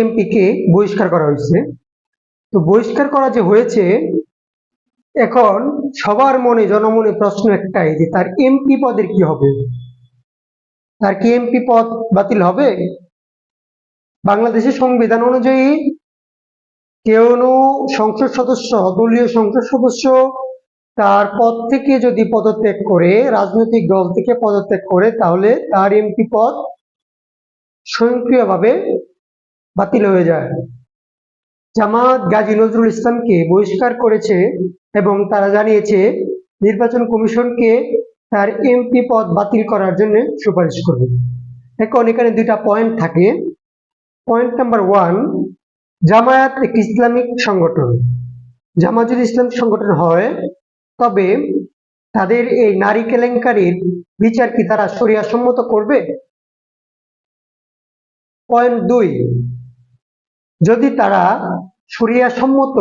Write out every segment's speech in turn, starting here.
এমপিকে বহিষ্কার করা হয়েছে। তো বহিষ্কার করা যে হয়েছে, এখন সবার মনে জনমনে প্রশ্ন একটাই যে তার এমপি পদের কি হবে? তার কি এমপি পদ বাতিল হবে? বাংলাদেশের সংবিধান অনুযায়ী কোনো সংসদ সদস্য, দলীয় সংসদ সদস্য তার পদ থেকে যদি পদত্যাগ করে, রাজনৈতিক দল থেকে পদত্যাগ করে, তাহলে তার এমপি পদ স্বয়ংক্রিয়ভাবে বাতিল হয়ে যায়। জামাত গাজী নজরুল ইসলামকে বহিষ্কার করেছে এবং তারা জানিয়েছে নির্বাচন কমিশনকে তার এমপি পদ বাতিল করার জন্য সুপারিশ করবে। এখন এখানে দুইটা পয়েন্ট থাকে। পয়েন্ট নাম্বার 1, জামায়াত একটি ইসলামিক সংগঠন। জামাত যদি ইসলামিক সংগঠন হয়, তবে তাদের এই নারী কেলেঙ্কারির বিচার কি তারা শরিয়া সম্মত করবে? পয়েন্ট 2, যদি তারা শরিয়া সম্মত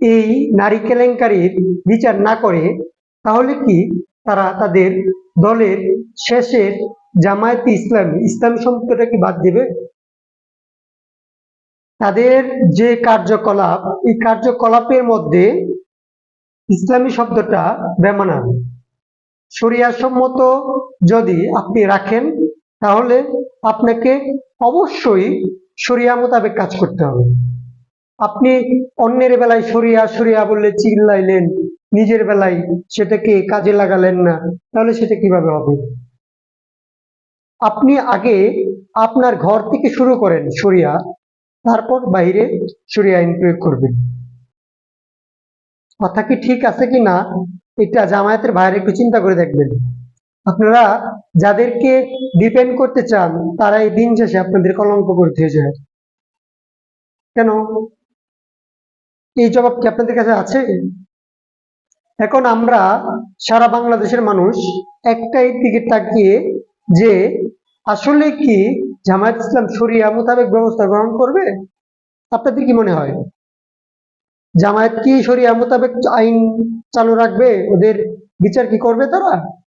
এই নারী কেলেঙ্কারির বিচার না করে, তাহলে কি তারা তাদের দলের শেষের জামায়াতে ইসলামী সম্পর্কটা কি বাদ দিবে? তাদের যে কার্যকলাপ, এই কার্যকলাপের মধ্যে ইসলামী শব্দটা বেমানান। শরিয়া সম্মত যদি আপনি রাখেন, তাহলে আপনাকে অবশ্যই শরিয়া মোতাবেক কাজ করতে হবে। আপনি অন্যের বেলায় শরিয়া শরিয়া বললে চিল্লাইলেন, নিজের বেলায় সেটাকে কাজে লাগালেন না, তাহলে সেটা কিভাবে হবে? আপনি আগে আপনার ঘর থেকে শুরু করেন শরিয়া, তারপর বাইরে শরিয়া আইন প্রয়োগ করবেন। কথা কি ঠিক আছে কি না, এটা জামায়াতের ভাইয়ের একটু চিন্তা করে দেখবেন। আপনারা যাদেরকে ডিপেন্ড করতে চান, তারা এই দিন শেষে আপনাদের কলঙ্ক করতে যায়। কেন? এই জবাব কি আপনাদের কাছে আছে? এখন আমরা সারা বাংলাদেশের মানুষ একটাই দিকে তাকিয়ে যে আসলে কি জামায়াত ইসলাম শরিয়া মোতাবেক ব্যবস্থা গ্রহণ করবে? আপনাদের কি মনে হয় জামায়াত কি শরিয়া মোতাবেক আইন চালু রাখবে? ওদের বিচার কি করবে তারা?